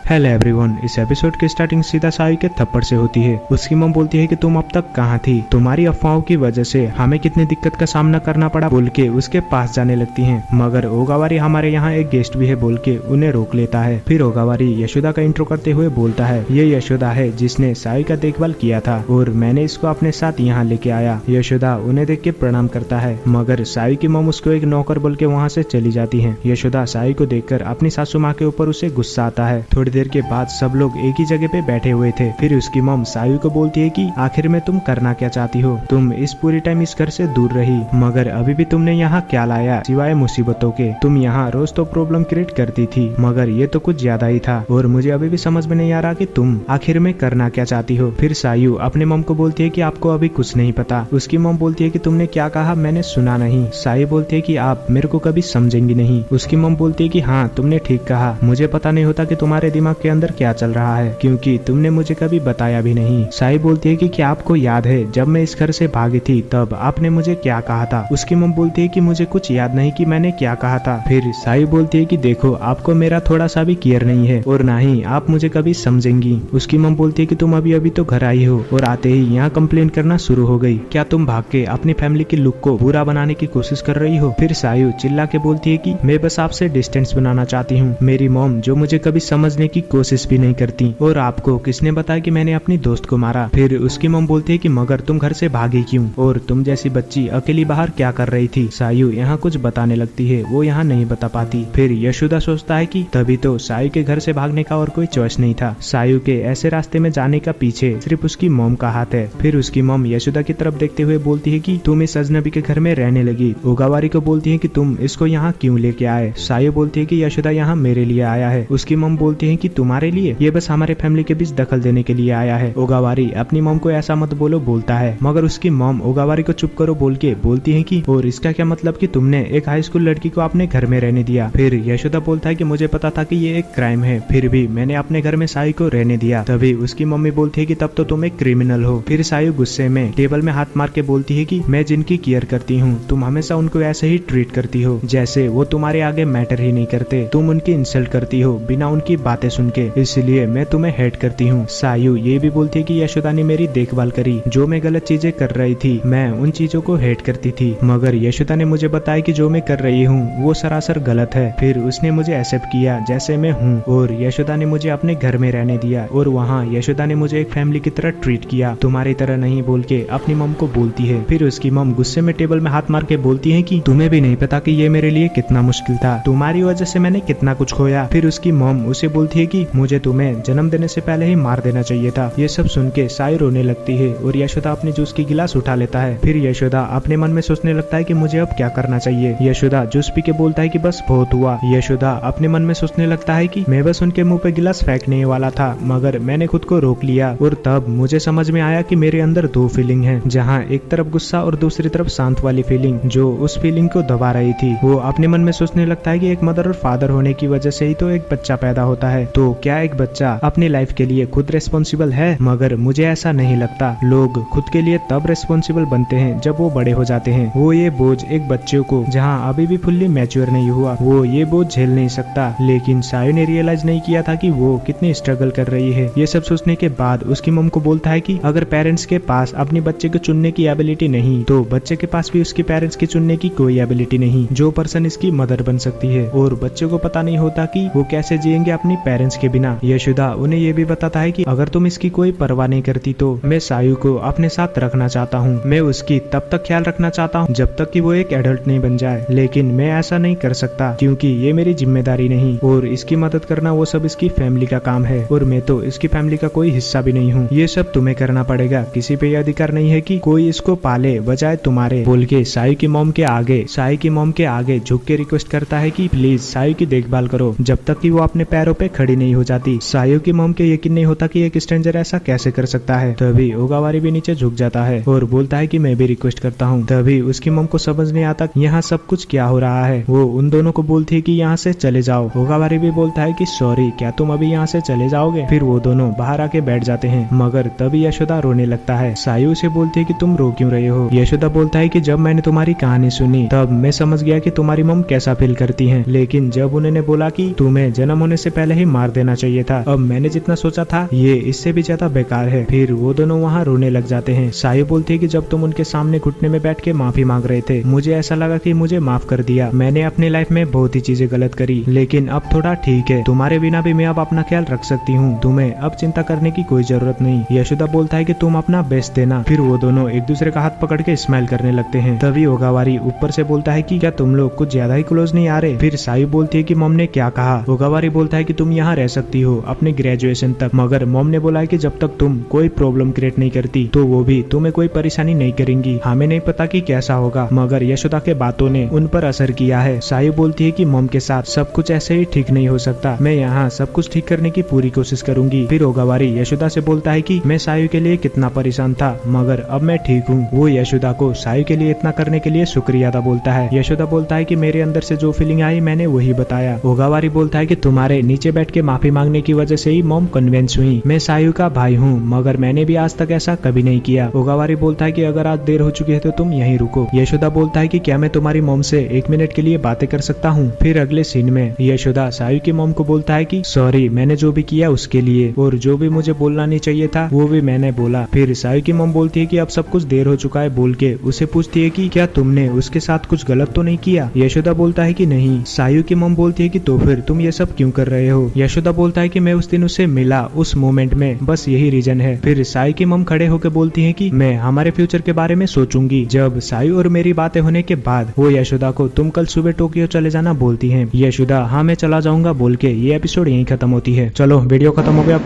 Hello everyone. इस episode की starting सीधा साई के थप्पड़ से होती है। उसकी मम बोलती है कि तुम अब तक कहाँ थी, तुम्हारी अफवाहों की वजह से हमें कितनी दिक्कत का सामना करना पड़ा बोल के उसके पास जाने लगती हैं। मगर ओगावारी हमारे यहाँ एक गेस्ट भी है बोल के उन्हें रोक लेता है। फिर ओगावारी यशोदा का इंट्रो करते हुए बोलता है, ये यशोदा है जिसने साई का देखभाल किया था और मैंने इसको अपने साथ यहाँ लेके आया। यशोदा उन्हें देख के प्रणाम करता है मगर साई की मम उसको एक नौकर बोल के वहाँ से चली जाती है। यशोदा साई को देखकर अपनी सासू माँ के ऊपर उसे गुस्सा आता है। थोड़ी देर के बाद सब लोग एक ही जगह पे बैठे हुए थे। फिर उसकी मम सायु को बोलती है कि आखिर में तुम करना क्या चाहती हो, तुम इस पूरी टाइम इस घर से दूर रही मगर अभी भी तुमने यहाँ क्या लाया सिवाय मुसीबतों के। तुम यहाँ रोज तो प्रॉब्लम क्रिएट करती थी मगर ये तो कुछ ज्यादा ही था और मुझे अभी भी समझ में नहीं आ रहा कि तुम आखिर में करना क्या चाहती हो। फिर सायु अपने मम को बोलती है कि आपको अभी कुछ नहीं पता। उसकी मम बोलती है कि तुमने क्या कहा मैंने सुना नहीं। सायु बोलती है कि आप मेरे को कभी समझेंगी नहीं। उसकी मम बोलती है कि हाँ तुमने ठीक कहा, मुझे पता नहीं होता कि तुम्हारे दिमाग के अंदर क्या चल रहा है क्योंकि तुमने मुझे कभी बताया भी नहीं। साई बोलती है कि क्या आपको याद है जब मैं इस घर से भागी थी तब आपने मुझे क्या कहा था। उसकी मम बोलती है कि मुझे कुछ याद नहीं कि मैंने क्या कहा था। फिर साई बोलती है कि देखो आपको मेरा थोड़ा सा भी केयर नहीं है और ना ही आप मुझे कभी समझेंगी। उसकी मम बोलती है कि तुम अभी अभी तो घर आई हो और आते ही यहाँ कंप्लेन करना शुरू हो गई। क्या तुम भाग के अपनी फैमिली की लुक को बुरा बनाने की कोशिश कर रही हो। फिर सायु चिल्ला के बोलती है कि मैं बस आपसे डिस्टेंस बनाना चाहती हूँ। मेरी मॉम जो मुझे कभी समझने की कोशिश भी नहीं करती और आपको किसने बताया कि मैंने अपनी दोस्त को मारा। फिर उसकी मॉम बोलती है कि मगर तुम घर से भागी क्यों और तुम जैसी बच्ची अकेली बाहर क्या कर रही थी। सायु यहाँ कुछ बताने लगती है, वो यहाँ नहीं बता पाती। फिर यशोदा सोचता है कि तभी तो सायु के घर से भागने का और कोई चॉइस नहीं था। सायु के ऐसे रास्ते में जाने का पीछे सिर्फ उसकी मॉम का हाथ है। फिर उसकी मॉम यशोदा की तरफ देखते हुए बोलती है कि तुम इस अजनबी के घर में रहने लगी। ओगावारी को बोलती है कि तुम इसको यहाँ क्यों लेके आए। सायु बोलती है कि यशोदा यहाँ मेरे लिए आया है। उसकी मॉम बोलती है कि तुम्हारे लिए, ये बस हमारे फैमिली के बीच दखल देने के लिए आया है। ओगावारी अपनी मॉम को ऐसा मत बोलो बोलता है मगर उसकी मॉम ओगावारी को चुप करो बोल के बोलती है कि और इसका क्या मतलब कि तुमने एक हाई स्कूल लड़की को अपने घर में रहने दिया। फिर यशोदा बोलता है कि मुझे पता था कि ये एक क्राइम है फिर भी मैंने अपने घर में सायु को रहने दिया। तभी उसकी मम्मी बोलती है कि तब तो तुम एक क्रिमिनल हो। फिर सायु गुस्से में टेबल में हाथ मार के बोलती है कि मैं जिनकी केयर करती हूँ तुम हमेशा उनको ऐसे ही ट्रीट करती हो जैसे वो तुम्हारे आगे मैटर ही नहीं करते। तुम उनकी इंसल्ट करती हो बिना उनकी बातें सुन के, इसलिए मैं तुम्हें हेट करती हूँ। सायु ये भी बोलती है कि यशोदा ने मेरी देखभाल करी, जो मैं गलत चीजें कर रही थी मैं उन चीजों को हेट करती थी मगर यशोदा ने मुझे बताया कि जो मैं कर रही हूँ वो सरासर गलत है। फिर उसने मुझे एक्सेप्ट किया जैसे मैं हूँ और यशोदा ने मुझे अपने घर में रहने दिया और वहाँ यशोदा ने मुझे एक फैमिली की तरह ट्रीट किया, तुम्हारी तरह नहीं बोल के अपनी मम को बोलती है। फिर उसकी मम गुस्से में टेबल में हाथ मार के बोलती है कि तुम्हें भी नहीं पता कि ये मेरे लिए कितना मुश्किल था, तुम्हारी वजह से मैंने कितना कुछ खोया। फिर उसकी मॉम उसे बोलती है कि मुझे तुम्हें जन्म देने से पहले ही मार देना चाहिए था। ये सब सुन के साई रोने लगती है और यशोदा अपने जूस की गिलास उठा लेता है। फिर यशोदा अपने मन में सोचने लगता है कि मुझे अब क्या करना चाहिए। यशोदा जूस पी के बोलता है कि बस बहुत हुआ। यशोदा अपने मन में सोचने लगता है कि मैं बस उनके मुंह पे गिलास फेंकने वाला था मगर मैंने खुद को रोक लिया और तब मुझे समझ में आया कि मेरे अंदर दो फीलिंग है, जहाँ एक तरफ गुस्सा और दूसरी तरफ शांत वाली फीलिंग जो उस फीलिंग को दबा रही थी। वो अपने मन में सोचने लगता है कि एक मदर और फादर होने की वजह से ही तो एक बच्चा पैदा होता है, तो क्या एक बच्चा अपनी लाइफ के लिए खुद रिस्पॉन्सिबल है। मगर मुझे ऐसा नहीं लगता। लोग खुद के लिए तब रिस्पॉन्सिबल बनते हैं जब वो बड़े हो जाते हैं। वो ये बोझ एक बच्चे को जहाँ अभी भी फुल्ली मैच्योर नहीं हुआ वो ये बोझ झेल नहीं सकता। लेकिन सायु ने रियलाइज नहीं किया था कि वो कितनी स्ट्रगल कर रही है। ये सब सोचने के बाद उसकी मम को बोलता है कि अगर पेरेंट्स के पास अपने बच्चे को चुनने की एबिलिटी नहीं तो बच्चे के पास भी उसके पेरेंट्स की चुनने की कोई एबिलिटी नहीं। जो पर्सन इसकी मदर बन सकती है और बच्चे को पता नहीं होता कि वो कैसे जिएंगे अपनी पेरेंट्स के बिना। यशोदा उन्हें ये भी बताता है कि अगर तुम इसकी कोई परवाह नहीं करती तो मैं सायु को अपने साथ रखना चाहता हूँ। मैं उसकी तब तक ख्याल रखना चाहता हूँ जब तक कि वो एक एडल्ट नहीं बन जाए, लेकिन मैं ऐसा नहीं कर सकता क्योंकि ये मेरी जिम्मेदारी नहीं और इसकी मदद करना वो सब इसकी फैमिली का काम है और मैं तो इसकी फैमिली का कोई हिस्सा भी नहीं हूँ। ये सब तुम्हें करना पड़ेगा, किसी पे अधिकार नहीं है कि कोई इसको पाले बजाय तुम्हारे बोल के सायु की मॉम के आगे झुक के रिक्वेस्ट करता है कि प्लीज सायु की देखभाल करो जब तक कि वो अपने पैरों पे खड़ी नहीं हो जाती। सायु की मॉम के यकीन नहीं होता कि एक स्ट्रेंजर ऐसा कैसे कर सकता है। तभी ओगावारी भी नीचे झुक जाता है और बोलता है कि मैं भी रिक्वेस्ट करता हूँ। तभी उसकी मॉम को समझ नहीं आता यहाँ सब कुछ क्या हो रहा है। वो उन दोनों को बोलती है कि यहाँ से चले जाओ। ओगावारी भी बोलता है कि सॉरी क्या तुम अभी यहाँ से चले जाओगे। फिर वो दोनों बाहर आके बैठ जाते हैं मगर तभी यशोदा रोने लगता है। सायु उसे बोलती है कि तुम रो क्यों रहे हो। यशोदा बोलता है कि जब मैंने तुम्हारी कहानी सुनी तब मैं समझ गया कि तुम्हारी मॉम कैसा फील करती हैं, लेकिन जब उन्होंने बोला कि तुम्हें जन्म होने से पहले ही मार देना चाहिए था। अब मैंने जितना सोचा था ये इससे भी ज्यादा बेकार है। फिर वो दोनों वहाँ रोने लग जाते हैं। सायु बोलती है कि जब तुम उनके सामने घुटने में बैठ के माफी मांग रहे थे मुझे ऐसा लगा कि मुझे माफ कर दिया। मैंने अपनी लाइफ में बहुत ही चीजें गलत करी, लेकिन अब थोड़ा ठीक है। तुम्हारे बिना भी मैं अब अपना ख्याल रख सकती हूँ। तुम्हें अब चिंता करने की कोई जरूरत नहीं। यशोदा बोलता है कि तुम अपना बेस्ट देना। फिर वो दोनों एक दूसरे का हाथ पकड़ के स्माइल करने लगते हैं। तभी ओगावारी ऊपर से बोलता है कि क्या तुम लोग कुछ ज्यादा ही क्लोज नहीं आ रहे। फिर सायु बोलती है कि मॉम ने क्या कहा। ओगावारी बोलता है कि तुम यहाँ रह सकती हो अपने ग्रेजुएशन तक, मगर मॉम ने बोला है कि जब तक तुम कोई प्रॉब्लम क्रिएट नहीं करती तो वो भी तुम्हें कोई परेशानी नहीं करेंगी। हमें नहीं पता कि कैसा होगा, मगर यशोदा के बातों ने उन पर असर किया है। सायु बोलती है कि मॉम के साथ सब कुछ ऐसे ही ठीक नहीं हो सकता। मैं यहाँ सब कुछ ठीक करने की पूरी कोशिश करूंगी। फिर ओगावारी यशोदा से बोलता है कि मैं सायु के लिए कितना परेशान था, मगर अब मैं ठीक हूँ। वो यशोदा को सायु के लिए इतना करने के लिए शुक्रिया अदा बोलता है। यशोदा बोलता है कि मेरे अंदर से जो फीलिंग आई मैंने वही बताया। ओगावारी बोलता है कि तुम्हारे नीचे बैठ के माफी मांगने की वजह से ही मॉम कन्विंस हुई। मैं सायु का भाई हूँ, मगर मैंने भी आज तक ऐसा कभी नहीं किया। ओगावारी बोलता है कि अगर आज देर हो चुकी है तो तुम यहीं रुको। यशोदा बोलता है कि क्या मैं तुम्हारी मॉम से 1 मिनट के लिए बातें कर सकता हूँ। फिर अगले सीन में यशोदा सायु की मॉम को बोलता है कि सॉरी, मैंने जो भी किया उसके लिए, और जो भी मुझे बोलना नहीं चाहिए था वो भी मैंने बोला। फिर सायु की मॉम बोलती है कि अब सब कुछ देर हो चुका है बोल के उसे पूछती है कि क्या तुमने उसके साथ कुछ गलत तो नहीं किया। यशोदा बोलता है कि नहीं। सायु की मॉम बोलती है कि तो फिर तुम ये सब क्यों कर रहे हो। यशोदा बोलता है कि मैं उस दिन उससे मिला उस मोमेंट में, बस यही रीजन है। फिर सायु की मॉम खड़े होकर बोलती है कि मैं हमारे फ्यूचर के बारे में सोचूंगी। जब सायु और मेरी बातें होने के बाद वो यशोदा को तुम कल सुबह टोक्यो चले जाना बोलती है। यशोदा हाँ मैं चला जाऊंगा बोल के ये एपिसोड यहीं खत्म होती है। चलो वीडियो खत्म हो गया।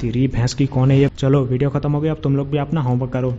तेरी भैंस की कौन है ये। चलो वीडियो खत्म हो गया, अब तुम लोग भी अपना होमवर्क करो।